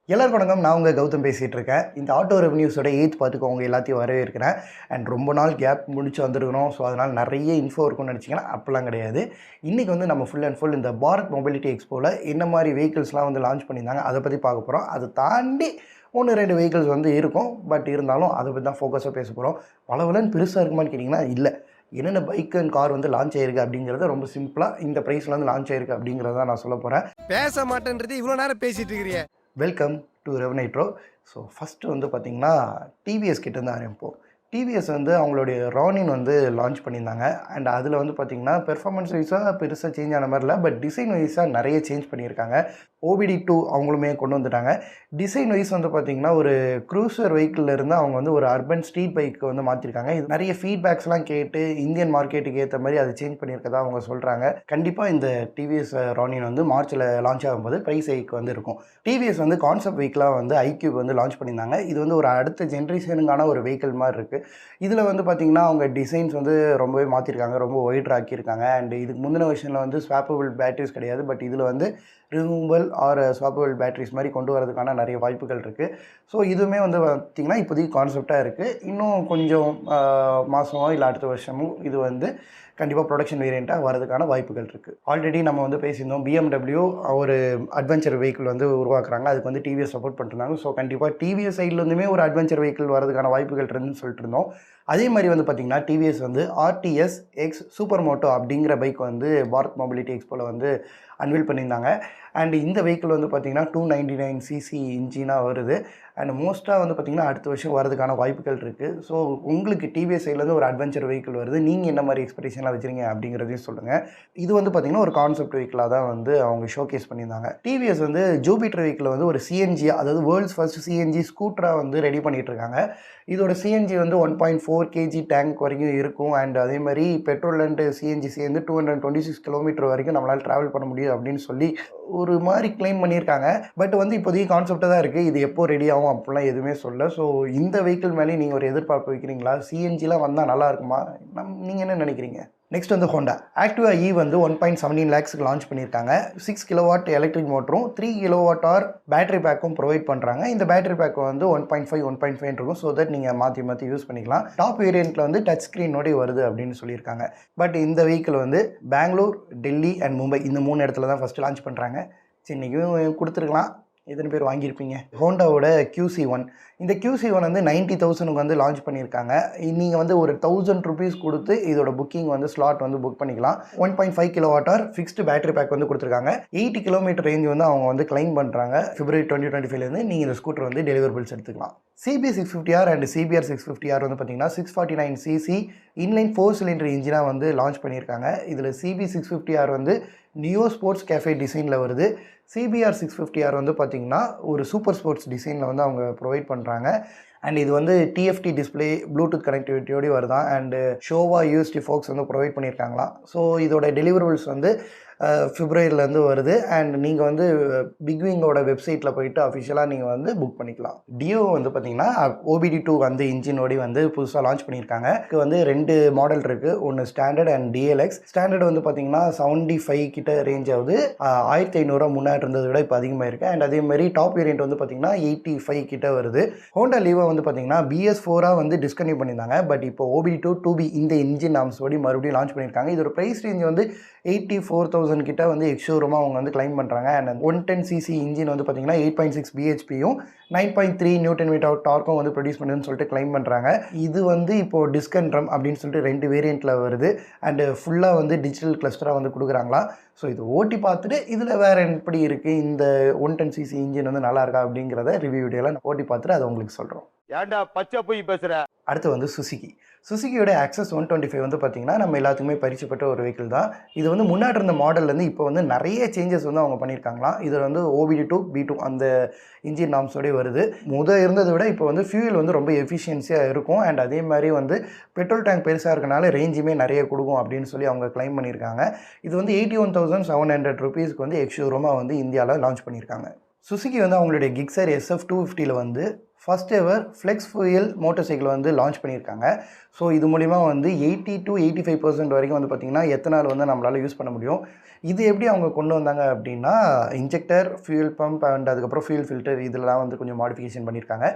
எல்லாருக்கும் வணக்கம். நான் உங்கள் கௌதம் பேசிகிட்டு இருக்கேன். இந்த ஆட்டோ ரெவென்யூஸோட 8th பார்ட்டுக்கு உங்கள் எல்லாத்தையும் வரவேற்கிறேன். அண்ட் ரொம்ப நாள் கேப் முடிச்சு வந்திருக்கிறோம். ஸோ அதனால் நிறைய இன்ஃபோ இருக்கும்னு நினச்சிங்கன்னா அப்படிலாம் கிடையாது. இன்றைக்கி வந்து நம்ம ஃபுல் அண்ட் ஃபுல் இந்த பாரத் மொபிலிட்டி எக்ஸ்போவில் என்ன மாதிரி வெஹிக்கிள்ஸ்லாம் வந்து லான்ச் பண்ணியிருந்தாங்க அதை பற்றி பார்க்க போகிறோம். அதை தாண்டி 1-2 வெஹிக்கிள்ஸ் வந்து இருக்கும். பட் இருந்தாலும் அதை பற்றி தான் ஃபோக்கஸாக பேச போகிறோம். பலவலன்னு பெருசாக இருக்குமான்னு கேட்டிங்கன்னா இல்லை. என்னென்ன பைக் அண்ட் கார் வந்து லான்ச் ஆயிருக்கு அப்படிங்கிறத ரொம்ப சிம்பிளாக இந்த ப்ரைஸில் வந்து லான்ச் ஆயிருக்கு அப்படிங்கிறத நான் சொல்ல போகிறேன். பேச மாட்டேன்றது இவ்வளோ நேரம் பேசிட்டு இருக்கிறிய. வெல்கம் டு ரெவனைட்ரோ. ஸோ ஃபஸ்ட்டு வந்து பார்த்திங்கன்னா டிவிஎஸ் கிட்டேருந்து ஆரம்பிப்போம். டிவிஎஸ் வந்து அவங்களுடைய ரானின் வந்து லான்ச் பண்ணியிருந்தாங்க. அண்ட் அதில் வந்து பார்த்திங்கன்னா பெர்ஃபார்மன்ஸ் வைஸாக பெருசாக சேஞ்ச் ஆன மாதிரி இல்லை. பட் டிசைன் வைஸாக நிறைய சேஞ்ச் பண்ணியிருக்காங்க. OBD2 அவங்களுமே கொண்டு வந்துட்டாங்க. டிசைன் வைஸ் வந்து பார்த்திங்கன்னா ஒரு க்ரூசர் வெஹிக்கிளில் இருந்து அவங்க வந்து ஒரு அர்பன் ஸ்ட்ரீட் பைக்கு வந்து மாற்றிருக்காங்க. இது நிறைய ஃபீட்பேக்ஸ்லாம் கேட்டு இந்தியன் மார்க்கெட்டுக்கு ஏற்ற மாதிரி அதை சேஞ்ச் பண்ணியிருக்கதா அவங்க சொல்கிறாங்க. கண்டிப்பாக இந்த டிவிஎஸ் ரானின் வந்து மார்ச்சில் லான்ச் ஆகும்போது ப்ரைஸ் ஹைக் வந்து இருக்கும். டிவிஎஸ் வந்து கான்செப்ட் வெஹிக்கிளாக வந்து iQube வந்து லான்ச் பண்ணியிருந்தாங்க. இது வந்து ஒரு அடுத்த ஜென்ரேஷனுக்கான ஒரு வெஹிக்கிள் மாதிரி இருக்குது. இதில் வந்து பார்த்திங்கன்னா அவங்க டிசைன்ஸ் வந்து ரொம்பவே மாற்றிருக்காங்க, ரொம்ப ஒயிட்ரு ஆக்கியிருக்காங்க. அண்ட் இதுக்கு முந்தின வருஷனில் வந்து ஸ்வாப்பபிள் பேட்டரிஸ் கிடையாது. பட் இதில் வந்து ரிமூவல் ஆர் ஸ்வாப்பபிள் பேட்டரிஸ் மாதிரி கொண்டு வரதுக்கான நிறைய வாய்ப்புகள் இருக்குது. ஸோ இதுவுமே வந்து பார்த்திங்கன்னா இப்போதைக்கு கான்செப்டாக இருக்குது. இன்னும் கொஞ்சம் மாதமோ இல்லை அடுத்த வருஷமோ இது வந்து கண்டிப்பாக ப்ரொடக்ஷன் வேரியண்ட்டாக வரதுக்கான வாய்ப்புகள் இருக்குது. ஆல்ரெடி நம்ம வந்து பேசியிருந்தோம், BMW ஒரு அட்வென்ச்சர் வெஹிக்கிள் வந்து உருவாக்குறாங்க. அதுக்கு வந்து டிவிஎஸ் சப்போர்ட் பண்ணிருந்தாங்க. ஸோ கண்டிப்பாக டிவிஎஸ் சைட்லேருந்துமே ஒரு அட்வென்ச்சர் வெஹிக்கிள் வரதுக்கான வாய்ப்புகள் இருந்துன்னு சொல்லிட்டு இருந்தோம். அதே மாதிரி வந்து பார்த்திங்கன்னா டிவிஎஸ் வந்து RTS X சூப்பர் மோட்டோ அப்படிங்கிற பைக் வந்து பாரத் மொபிலிட்டி எக்ஸ்போவில் வந்து அன்வீல் பண்ணியிருந்தாங்க. அண்ட் இந்த வெஹிக்கிள் வந்து பார்த்திங்கன்னா 299cc இன்ஜினாக வருது. அண்ட் மோஸ்ட்டாக வந்து பார்த்திங்கன்னா அடுத்த வருஷம் வரதுக்கான வாய்ப்புகள் இருக்குது. ஸோ உங்களுக்கு டிவிஎஸ் சைட்லேருந்து ஒரு அட்வென்ச்சர் வெஹிக்கிள் வருது, நீங்கள் என்ன மாதிரி எக்ஸ்பெக்டேஷன்லாம் வச்சுருங்க அப்படிங்கிறதையும் சொல்லுங்கள். இது வந்து பார்த்திங்கன்னா ஒரு கான்செப்ட் வெஹிக்கிளாக தான் வந்து அவங்க ஷோகேஸ் பண்ணியிருந்தாங்க. டிவிஎஸ் வந்து ஜூபிட்டர் வெஹிக்கிள் வந்து ஒரு CNG, அதாவது வேர்ல்ட்ஸ் ஃபர்ஸ்ட் CNG ஸ்கூட்டராக வந்து ரெடி பண்ணிகிட்ருக்காங்க. இதோட CNG வந்து 1.4 kg டேங்க் வரைக்கும் இருக்கும். அண்ட் அதே மாதிரி பெட்ரோல் அண்ட் CNG சேர்ந்து 226 கிலோமீட்டர் வரைக்கும் நம்மளால் ட்ராவல் பண்ண முடியும் அப்படின்னு சொல்லி ஒரு மாதிரி கிளைம் பண்ணியிருக்காங்க. பட் வந்து இப்போதைக்கு கான்செப்டாக தான் இருக்குது. இது எப்போ ரெடி ஆகும் அப்படிலாம் எதுவுமே சொல்ல. ஸோ இந்த வெஹிக்கிள் மேலே நீங்கள் ஒரு எதிர்பார்ப்பு வைக்கிறீங்களா? CNGலாம் வந்தால் நல்லா இருக்குமா? நீங்கள் என்ன நினைக்கிறீங்க? நெக்ஸ்ட் வந்து ஹோண்டா ஆக்டிவா E வந்து 1.17 லேக்ஸுக்கு லான்ச் பண்ணியிருக்காங்க. 6 கிலோவாட் எலக்ட்ரிக் மோட்டரும் 3 kWh பேட்டரி பேக்கும் ப்ரொவைட் பண்ணுறாங்க. இந்த பேட்டரி பேக் வந்து 1.5 இருக்கும். ஸோ தட் நீங்கள் மாற்றி யூஸ் பண்ணிக்கலாம். டாப் வேரியண்ட்டில் வந்து டச் ஸ்க்ரீனோடய வருது அப்படின்னு சொல்லியிருக்காங்க. பட் இந்த வெஹிக்கிள் வந்து பெங்களூர், டெல்லி அண்ட் மும்பை இந்த 3 இடத்துல தான் ஃபஸ்ட்டு லான்ச் பண்ணுறாங்க. சென்னைக்கும் கொடுத்துருக்கலாம், எத்தனை பேர் வாங்கியிருப்பீங்க? ஹோண்டாவோட QC1, இந்த QC1 வந்து 90,000க்கு வந்து லான்ச் பண்ணியிருக்காங்க. நீங்கள் வந்து ஒரு 1000 rupees கொடுத்து இதோட புக்கிங் வந்து ஸ்லாட் வந்து புக் பண்ணிக்கலாம். 1.5 kWh ஃபிக்ஸ்டு பேட்டரி பேக் வந்து கொடுத்துருக்காங்க. 80 கிலோமீட்டர் ரேஞ்ச் வந்து அவங்க வந்து கிளைம் பண்ணுறாங்க. February 2025லேருந்து நீங்கள் இந்த ஸ்கூட்டர் வந்து டெலிவரபிள்ஸ் எடுத்துக்கலாம். CB650R அண்ட் CBR650R வந்து பார்த்திங்கன்னா 649cc இன்லைன் 4 சிலிண்டர் இன்ஜினாக வந்து லான்ச் பண்ணியிருக்காங்க. இதில் CB650R வந்து நியோ ஸ்போர்ட்ஸ் கேஃபே டிசைனில் வருது. CBR650R வந்து பார்த்திங்கன்னா ஒரு சூப்பர் ஸ்போர்ட்ஸ் டிசைனில் வந்து அவங்க ப்ரொவைட் பண்ணுறாங்க. அண்ட் இது வந்து TFT டிஸ்பிளே ப்ளூடூத் கனெக்டிவிட்டியோடு வருதான். அண்டு ஷோவா USD ஃபோக்ஸ் வந்து ப்ரொவைட் பண்ணியிருக்காங்களாம். ஸோ இதோட டெலிவரபிள்ஸ் வந்து Februaryலேருந்து வருது. அண்ட் நீங்கள் வந்து பிக்விங்கோட வெப்சைட்டில் போயிட்டு அஃபிஷியலாக நீங்கள் வந்து புக் பண்ணிக்கலாம். டியோ வந்து பார்த்திங்கன்னா OBD2 வந்து இன்ஜினோடி வந்து புதுசாக லான்ச் பண்ணியிருக்காங்க. இதுக்கு வந்து 2 மாடல் இருக்குது. ஒன்று ஸ்டாண்டர்ட் அண்ட் DLX. ஸ்டாண்டர்ட் வந்து பார்த்திங்கன்னா 75 கிட்ட ரேஞ்ச் ஆகுது. 1500 முன்னாடி இருந்ததை விட இப்போ அதிகமாக இருக்குது. அண்ட் அதே மாதிரி டாப் வேரியண்ட் வந்து பார்த்திங்கன்னா 85 கிட்ட வருது. ஹோண்டா லீவா வந்து பார்த்திங்கன்னா BS4 வந்து டிஸ்கன்டினியூ பண்ணியிருந்தாங்க. பட் இப்போ OBD2 2B இந்த இன்ஜின் நாம்ஸோடி மறுபடியும் லான்ச் பண்ணியிருக்காங்க. இதோட ப்ரைஸ் ரேஞ்ச் வந்து 84,000 கிட்ட வந்து எக்ஸ்ஷோரூமாக அவங்க வந்து கிளைம் பண்ணுறாங்க. அண்ட் 110cc இன்ஜின் வந்து பார்த்திங்கன்னா 8.6 BHPயும் 9.3 Nm டார்க்கும் வந்து ப்ரொடியூஸ் பண்ணுன்னு சொல்லிட்டு கிளைம் பண்ணுறாங்க. இது வந்து இப்போது டிஸ்கன்ட்ரம் அப்படின்னு சொல்லிட்டு 2 வேரியண்ட்டில் வருது. அண்டு ஃபுல்லாக வந்து டிஜிட்டல் கிளஸ்டராக வந்து கொடுக்குறாங்களா. ஸோ இது ஓட்டி பார்த்துட்டு இதில் வேறு எப்படி இருக்குது, இந்த 110cc இன்ஜின் வந்து நல்லா இருக்கா அப்படிங்கிறத ரிவ்யூ வீடியோவில் ஓட்டி பார்த்துட்டு அதை உங்களுக்கு சொல்கிறோம். ஏன்டா பச்சை போய் பேசுற? அடுத்து வந்து சுசுகியோட Access 125 வந்து பார்த்திங்கன்னா நம்ம எல்லாத்துக்குமே பரிச்சயப்பட்ட ஒரு வெஹிக்கிள் தான். இது வந்து முன்னாடி இருந்த மாடல்லேருந்து இப்போ வந்து நிறைய சேஞ்சஸ் வந்து அவங்க பண்ணியிருக்காங்களாம். இதில் வந்து OBD2 B2 அந்த இன்ஜின் நாம்ஸோடய வருது. இருந்ததை விட இப்போ வந்து ஃபியூல் வந்து ரொம்ப எஃபிஷியன்சியாக இருக்கும். அண்ட் அதே மாதிரி வந்து பெட்ரோல் டேங்க் பெருசாக இருக்கனால ரேஞ்சுமே நிறைய கொடுக்கும் அப்படின்னு சொல்லி அவங்க கிளைம் பண்ணியிருக்காங்க. இது வந்து 81,700 rupeesக்கு வந்து எக்ஸ்ஷோரூமாக வந்து இந்தியாவில் லான்ச் பண்ணியிருக்காங்க. சுசுகி வந்து அவங்களுடைய கிக்ஸர் SF250ல் வந்து first ever flex fuel motor cycle வந்து லான்ச் பண்ணியிருக்காங்க. ஸோ இது மூலிமா வந்து 80 to 85% வரைக்கும் வந்து பார்த்திங்கன்னா எத்தனால் வந்து நம்மளால் யூஸ் பண்ண முடியும். இது எப்படி அவங்க கொண்டு வந்தாங்க அப்படின்னா, இன்ஜெக்டர், ஃபியூயல் பம்ப் அண்ட் அதுக்கப்புறம் ஃபியூயல் ஃபில்டர் இதெல்லாம் வந்து கொஞ்சம் மாடிஃபிகேஷன் பண்ணியிருக்காங்க.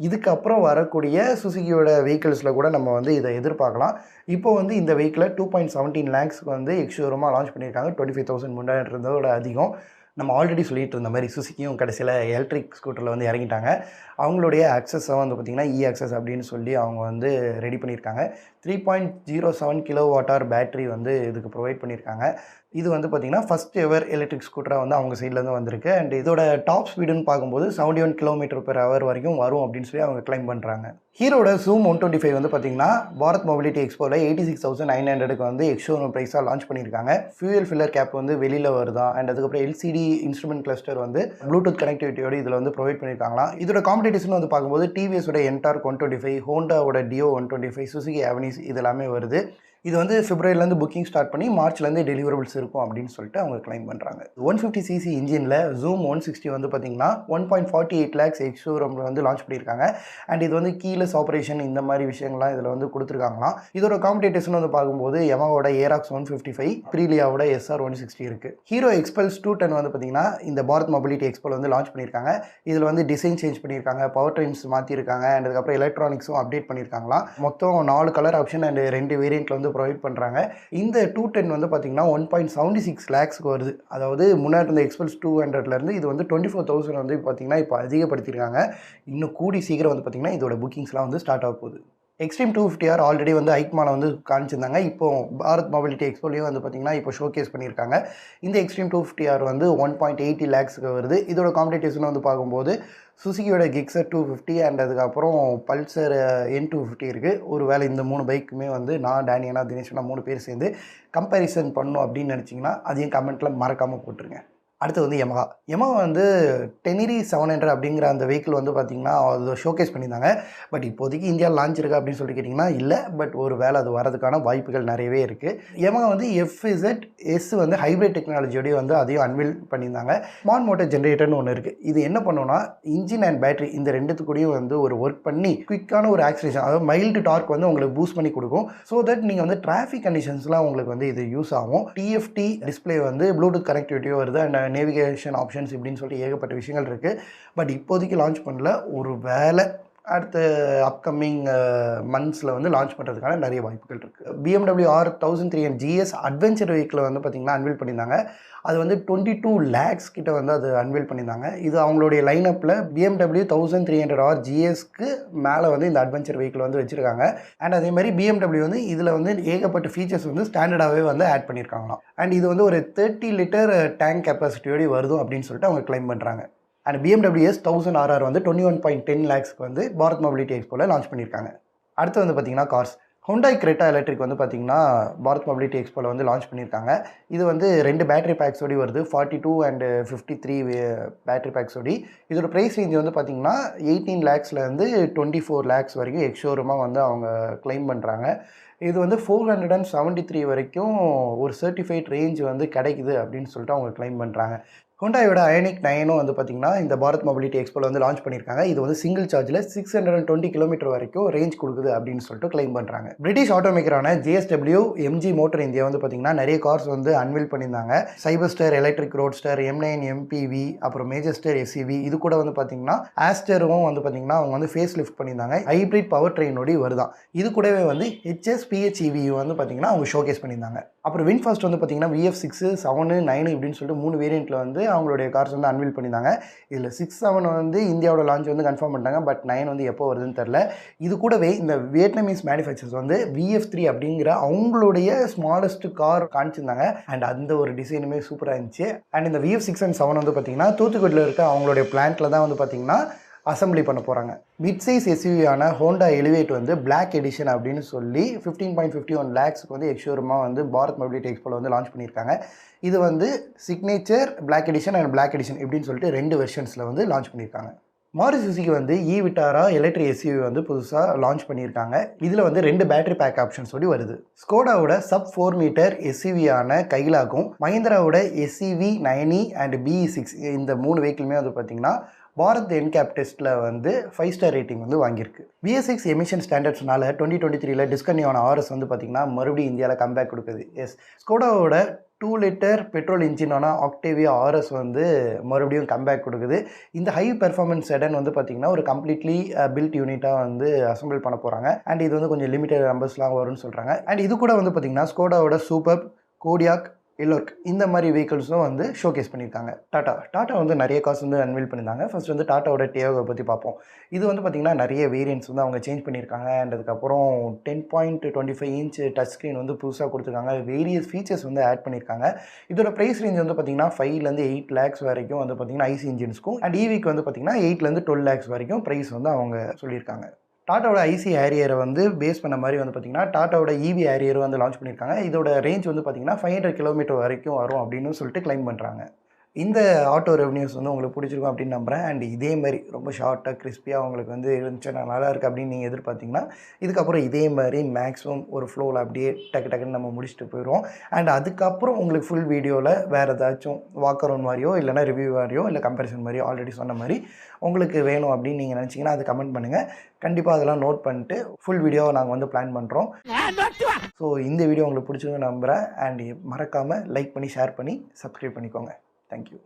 இதுக்கப்புறம் வரக்கூடிய சுசுகியோட வெஹிக்கிள்ஸில் கூட நம்ம வந்து இதை எதிர்பார்க்கலாம். இப்போ வந்து இந்த வெஹிக்கிளை 2.17 lakhsக்கு வந்து எக்ஸ்ஷோரூமாக லான்ச் பண்ணியிருக்காங்க. 25,000 முன்னாடி இருந்ததோட அதிகம். நம்ம ஆல்ரெடி சொல்லிட்டு இருந்த மாதிரி சுசுகியும் கடைசியில் எலக்ட்ரிக் ஸ்கூட்டரில் வந்து இறங்கிட்டாங்க. அவங்களுடைய ஆக்சஸை வந்து பார்த்திங்கன்னா ஆக்சஸ் அப்படின்னு சொல்லி அவங்க வந்து ரெடி பண்ணியிருக்காங்க. 3.07 kWh பேட்டரி வந்து இதுக்கு ப்ரொவைட் பண்ணியிருக்காங்க. இது வந்து பார்த்திங்கன்னா ஃபஸ்ட் எவர் எலக்ட்ரிக் ஸ்கூட்டராக வந்து அவங்க சைட்லேருந்து வந்திருக்கு. அண்ட் இதோட டாப் ஸ்பீடுன்னு பார்க்கும்போது 71 km/h வரைக்கும் வரும் அப்படின்னு சொல்லி அவங்க கிளைம் பண்ணுறாங்க. ஹீரோட ஜூம் 125 வந்து பார்த்திங்கன்னா பாரத் மொபிலிட்டி எக்ஸ்போவில் 86,900க்கு வந்து எக்ஸ்ஷோரூம் ப்ரைஸாக லான்ச் பண்ணியிருக்காங்க. ஃபியூயல் ஃபில்லர் கேப் வந்து வெளியில் வருதா அண்ட் அதுக்கப்புறம் எல்சிடி இன்ஸ்ட்ருமெண்ட் கிளஸ்டர் வந்து ப்ளூடூத் கனெக்டிவிட்டியோடு இதில் வந்து ப்ரொவைட் பண்ணியிருக்காங்களாம். இதோட காம்படிஷன் வந்து பார்க்கும்போது டிவிஎஸோட என்டார்க் 125, ஹோண்டாவோட டியோ 125, சுசுகி அவென்யூஸ் இது எல்லாமே வருது. இது வந்து பிப்ரவரிலேருந்து புக்கிங் ஸ்டார்ட் பண்ணி மார்ச்லேருந்து டெலிவரபிள்ஸ் இருக்கும் அப்படின்னு சொல்லிட்டு அவங்க கிளைம் பண்ணுறாங்க. 150cc இன்ஜினில் ஜூம் 160 வந்து பார்த்திங்கன்னா 1.48 lakhs எக்ஸ்ஷோரூமில் வந்து லான்ச் பண்ணியிருக்காங்க. அண்ட் இது வந்து கீலெஸ் ஆப்ரேஷன் இந்த மாதிரி விஷயங்கள்லாம் இதில் வந்து கொடுத்துருக்காங்களாம். இதோட காம்படிஷன் வந்து பார்க்கும்போது யமாவோட ஏராக்ஸ் 155, ப்ரீலியாவோட SR 160 இருக்குது. ஹீரோ எக்ஸ்பல்ஸ் 210 வந்து பார்த்திங்கன்னா இந்த பாரத் மொபிலிட்டி எக்ஸ்போவில் வந்து லான்ச் பண்ணியிருக்காங்க. இதில் வந்து டிசைன் சேஞ்ச் பண்ணியிருக்காங்க, பவர் ட்ரெயின்ஸ் மாற்றிருக்காங்க அண்ட் அதுக்கப்புறம் எலக்ட்ரானிக்ஸும் அப்டேட் பண்ணியிருக்காங்களாம். மொத்தம் 4 கலர் ஆப்ஷன் அண்ட் 2 வேரியண்ட்டில் வந்து ப்ரொவைட் பண்ணுறாங்க. இந்த 210 வந்து பார்த்திங்கன்னா 1.76 lakhsக்கு வருது. அதாவது முன்னாடி இருந்த எக்ஸ்பல்ஸ் 200லேருந்து இது வந்து 24,000 வந்து பார்த்திங்கன்னா இப்போ அதிகப்படுத்தியிருக்காங்க. இன்னும் கூடி சீக்கிரம் வந்து பார்த்திங்கன்னா இதோட புக்கிங்ஸ்லாம் வந்து ஸ்டார்ட் ஆக போகுது. எக்ஸ்ட்ரீம் 250R ஆல்ரெடி வந்து ஐக்மாவில் வந்து காமிச்சிருந்தாங்க. இப்போ பாரத் மொபிலிட்டி எக்ஸ்போலையும் வந்து பார்த்திங்கன்னா இப்போ ஷோகேஸ் பண்ணியிருக்காங்க. இந்த எக்ஸ்ட்ரீம் 250R வந்து 1.80 lakhsக்கு வருது. இதோட காம்படிஷன் வந்து பார்க்கும்போது சுசுகியோட கிக்ஸர் 250 அண்ட் அதுக்கப்புறம் பல்சர் N250 இருக்குது. ஒரு வேளை இந்த 3 பைக்குமே வந்து நான், டேனியனா, தினேஷ்னா 3 பேர் சேர்ந்து கம்பேரிசன் பண்ணணும் அப்படின்னு நினச்சிங்கன்னா அதையும் கமெண்ட்டில் மறக்காமல் போட்டுருங்க. அடுத்து வந்து யமஹா வந்து டெனிரி 700 அப்படிங்கிற அந்த வெஹிக்கிள் வந்து பார்த்திங்கன்னா அது ஷோகேஸ் பண்ணியிருந்தாங்க. பட் இப்போதைக்கு இந்தியாவில் லான்ச் இருக்கா அப்படின்னு சொல்லி கேட்டிங்கன்னா இல்லை. பட் ஒரு வேளை அது வரதுக்கான வாய்ப்புகள் நிறையவே இருக்குது. யமஹா வந்து FZS வந்து ஹைப்ரிட் டெக்னாலஜியோடய வந்து அதையும் அன்வீல் பண்ணியிருந்தாங்க. ஸ்மார்ட் மோட்டர் ஜென்ரேட்டர்னு ஒன்று இருக்குது. இது என்ன பண்ணுன்னா இன்ஜின் அண்ட் பேட்டரி இந்த ரெண்டுத்துக்கூடையும் வந்து ஒரு ஒர்க் பண்ணி குயிக்கான ஒரு ஆக்சிலேஷன், அதாவது மைல்டு டார்க் வந்து உங்களுக்கு பூஸ்ட் பண்ணி கொடுக்கும். ஸோ தட் நீங்கள் வந்து டிராஃபிக் கண்டிஷன்ஸ்லாம் உங்களுக்கு வந்து இது யூஸ் ஆகும். TFT டிஸ்பிளே வந்து ப்ளூடூத் கனெக்டிவிட்டியோ வருது அண்ட் நேவிகேஷன் ஆப்ஷன்ஸ் இப்படின்னு சொல்லிட்டு ஏகப்பட்ட விஷயங்கள் இருக்குது. பட் இப்போதைக்கு லான்ச் பண்ணல. ஒரு வேளை அடுத்த அப்கமிங் மந்த்ஸில் வந்து லான்ச் பண்ணுறதுக்கான நிறைய வாய்ப்புகள் இருக்குது. BMW R1300 GS அட்வென்ச்சர் வெஹிக்கிளை வந்து பார்த்திங்கன்னா அன்வீல் பண்ணியிருந்தாங்க. அது வந்து 22 lakhs கிட்ட வந்து அது அன்வீல் பண்ணியிருந்தாங்க. இது அவங்களுடைய லைனப்பில் BMW 1300R GSக்கு மேலே வந்து இந்த அட்வென்ச்சர் வெஹிக்கிள் வந்து வச்சுருக்காங்க. அண்ட் அதே மாதிரி BMW வந்து இதில் வந்து ஏகப்பட்ட ஃபீச்சர்ஸ் வந்து ஸ்டாண்டர்டாகவே வந்து ஆட் பண்ணியிருக்காங்களாம். அண்ட் இது வந்து ஒரு 30 லிட்டர் டேங்க் கெப்பாசிட்டியோடு வருதும் அப்படின்னு சொல்லிட்டு அவங்க கிளைம் பண்ணுறாங்க. அண்ட் BMW S1000RR வந்து 21.10 lakhsக்கு வந்து பாரத் மொபிலிட்டி எக்ஸ்போவில் லான்ச் பண்ணியிருக்காங்க. அடுத்து வந்து பார்த்திங்கன்னா கார்ஸ். ஹுண்டாய் கிரெட்டா எலக்ட்ரிக் வந்து பார்த்திங்கன்னா பாரத் மொபிலிட்டி எக்ஸ்போவில் வந்து லான்ச் பண்ணியிருக்காங்க. இது வந்து 2 பேட்டரி பேக்ஸோடி வருது, 42 அண்ட் 53 பேட்டரி பேக்ஸோடி. இதோட ப்ரைஸ் ரேஞ்ச் வந்து பார்த்திங்கன்னா 18 lakhsலேருந்து 24 lakhs வரைக்கும் எக்ஸ்ஷோரூமாக வந்து அவங்க கிளைம் பண்ணுறாங்க. இது வந்து 473 வரைக்கும் ஒரு சர்டிஃபைட் ரேஞ்ச் வந்து கிடைக்குது அப்படின்னு சொல்லிட்டு அவங்க கிளைம் பண்ணுறாங்க. ஹுண்டாயோட ஐனிக் 9 வந்து பார்த்திங்கன்னா இந்த பாரத் மொபிலிட்டி எக்ஸ்போவில் வந்து லான்ச் பண்ணியிருக்காங்க. இது வந்து சிங்கிள் சார்ஜில் 620 km வரைக்கும் ரேஞ்ச் கொடுக்குது அப்படின்னு சொல்லிட்டு கிளைம் பண்ணுறாங்க. பிரிட்டிஷ் ஆட்டோமேக்கரான JSW MG மோட்டர் இந்தியா வந்து பார்த்திங்கன்னா நிறைய கார்ஸ் வந்து அன்வீல் பண்ணியிருந்தாங்க. சைபர்ஸ்டர், எலக்ட்ரிக் ரோட்ஸ்டர், M9 MPV, அப்புறம் மேஜஸ்டர் SUV, இது கூட வந்து பார்த்திங்கன்னா ஆஸ்டரும் வந்து பார்த்திங்கன்னா அவங்க வந்து ஃபேஸ் லிஃப்ட் பண்ணியிருந்தாங்க. ஹைப்ரிட் பவர் ட்ரெயினோடி வருதான். இது கூடவே வந்து HS PHEV வந்து பார்த்திங்கன்னா அவங்க ஷோகேஸ் பண்ணியிருந்தாங்க. அப்புறம் வின்ஃபாஸ்ட் வந்து பார்த்திங்கன்னா VF6, 7, 9 இப்படின்னு சொல்லிட்டு 3 வேரியண்ட்டில் வந்து அவங்களுடைய கார்ஸ் வந்து அன்வீல் பண்ணியிருந்தாங்க. இதில் 6, 7 வந்து இந்தியாவோட லான்ச் வந்து கன்ஃபார்ம் பண்ணிட்டாங்க. பட் 9 வந்து எப்போ வருதுன்னு தெரில. இது கூடவே இந்த வியட்நாமீஸ் மேனுஃபேக்சர்ஸ் வந்து VF3 அப்படிங்கிற அவங்களுடைய ஸ்மாலஸ்ட் கார் காமிச்சிருந்தாங்க. அண்ட் அந்த ஒரு டிசைனுமே சூப்பராக இருந்துச்சு. அண்ட் இந்த VF6 and 7 வந்து பார்த்திங்கன்னா தூத்துக்குடியில் இருக்க அவங்களுடைய பிளான்ட்டில் தான் வந்து பார்த்திங்கன்னா அசம்பிளி பண்ண போகிறாங்க. மிட் சைஸ் எஸ்யூவியான ஹோண்டா எலிவேட் வந்து பிளாக் எடிஷன் அப்படின்னு சொல்லி 15.51 lakhsக்கு வந்து எக்ஸ்ஷோரூமாக வந்து பாரத் மொபிலிட்டி எக்ஸ்போவில் வந்து லான்ச் பண்ணியிருக்காங்க. இது வந்து signature, black edition and black edition இப்படின்னு சொல்லிட்டு 2 வெர்ஷன்ஸில் வந்து லான்ச் பண்ணியிருக்காங்க. மாருதி சுசுகி வந்து விட்டாரா எலக்ட்ரிக் எஸ்யூவி வந்து புதுசாக லான்ச் பண்ணியிருக்காங்க. இதில் வந்து 2 பேட்டரி பேக் ஆப்ஷன்ஸோடு வருது. ஸ்கோடாவோட sub 4 மீட்டர் எஸ்யூவியான கைலாக்கும், மஹிந்திராவோட SCV 9e அண்ட் BE6 இந்த 3 வெஹிக்கிளுமே வந்து பார்த்திங்கன்னா பாரத் என்கேப் டெஸ்ட்டில் வந்து 5 ஸ்டார் ரேட்டிங் வந்து வாங்கியிருக்கு. BS6 எமிஷன் ஸ்டாண்டர்ட்ஸ்னால 2023 டிஸ்கன்டினியூ ஆன ஆர்எஸ் வந்து பார்த்திங்கன்னா மறுபடியும் இந்தியாவில் கம்பேக் கொடுக்குது. எஸ், ஸ்கோடாவோட 2 லிட்டர் பெட்ரோல் இன்ஜினான ஆக்டேவியா ஆர்எஸ் வந்து மறுபடியும் கம்பேக் கொடுக்குது. இந்த ஹை பெர்ஃபார்மன்ஸ் செடன் வந்து பார்த்திங்கன்னா ஒரு கம்ப்ளீட்லி பில்ட் யூனிட்டாக வந்து அசம்பிள் பண்ண போகிறாங்க. அண்ட் இது வந்து கொஞ்சம் லிமிட்டட் நம்பர்ஸ்லாம் வரும்னு சொல்கிறாங்க. அண்ட் இது கூட வந்து பார்த்திங்கன்னா ஸ்கோடாவோட சூப்பர், கோடியாக், எலோர்க் இந்த மாதிரி வெஹிக்கிள்ஸும் வந்து ஷோகேஸ் பண்ணியிருக்காங்க. டாட்டா வந்து நிறைய கார்ஸ் வந்து அன்வீல் பண்ணியிருந்தாங்க. ஃபர்ஸ்ட் வந்து டாட்டாவோட டியாகோ பற்றி பார்ப்போம். இது வந்து பார்த்திங்கன்னா நிறைய வேரியன்ட்ஸ் வந்து அவங்க சேஞ்ச் பண்ணியிருக்காங்க. அண்ட் அதுக்கப்புறம் 10.25 இன்ச் டச் ஸ்க்ரீன் வந்து புதுசாக கொடுத்துருக்காங்க. வேரியஸ் ஃபீச்சர்ஸ் வந்து ஆட் பண்ணியிருக்காங்க. இதோட ப்ரைஸ் ரேஞ்ச் வந்து பார்த்திங்கன்னா 5 8 lakhs வரைக்கும் வந்து பார்த்திங்கன்னா ஐசி இன்ஜின்ஸ்க்கும் அண்ட் ஈவிக்கு வந்து பார்த்திங்கன்னா 8 12 lakhs வரைக்கும் ப்ரைஸ் வந்து அவங்க சொல்லியிருக்காங்க. டாட்டாவோட ஐசி ஹேரியரை வந்து பேஸ் பண்ண மாதிரி வந்து பார்த்திங்கன்னா டாட்டாவோட ஈவி ஹேரியர் வந்து லான்ச் பண்ணியிருக்காங்க. இதோட ரேஞ்ச் வந்து பார்த்திங்கன்னா 500 கிலோமீட்டர் வரைக்கும் வரும் அப்படின்னு சொல்லிட்டு கிளைம் பண்ணுறாங்க. இந்த ஆட்டோ ரெவன்யூஸ் வந்து உங்களுக்கு பிடிச்சிருக்கும் அப்படின்னு நம்புகிறேன். அண்ட் இதே மாதிரி ரொம்ப ஷார்ட்டாக கிறிஸ்பியாக உங்களுக்கு வந்து இருந்துச்சுன்னா நல்லா இருக்குது அப்படின்னு நீங்கள் எதிர்பார்த்தீங்கன்னா இதுக்கப்புறம் இதே மாதிரி மேக்ஸிமம் ஒரு ஃப்ளோவில் அப்படியே டக்குன்னு நம்ம முடிச்சுட்டு போயிடுவோம். அண்ட் அதுக்கப்புறம் உங்களுக்கு ஃபுல் வீடியோவில் வேறு ஏதாச்சும் வாக் அரவுண்ட் மாதிரியோ இல்லைனா ரிவ்யூ மாதிரியோ இல்லை கம்பேரிசன் மாதிரியோ ஆல்ரெடி சொன்ன மாதிரி உங்களுக்கு வேணும் அப்படின்னு நீங்கள் நினச்சிங்கன்னா அது கமெண்ட் பண்ணுங்கள். கண்டிப்பாக அதெல்லாம் நோட் பண்ணிட்டு ஃபுல் வீடியோவை நாங்கள் வந்து பிளான் பண்ணுறோம். ஸோ இந்த வீடியோ உங்களுக்கு பிடிச்சிருக்குன்னு நம்புகிறேன். அண்ட் மறக்காமல் லைக் பண்ணி ஷேர் பண்ணி சப்ஸ்கிரைப் பண்ணிக்கோங்க. Thank you.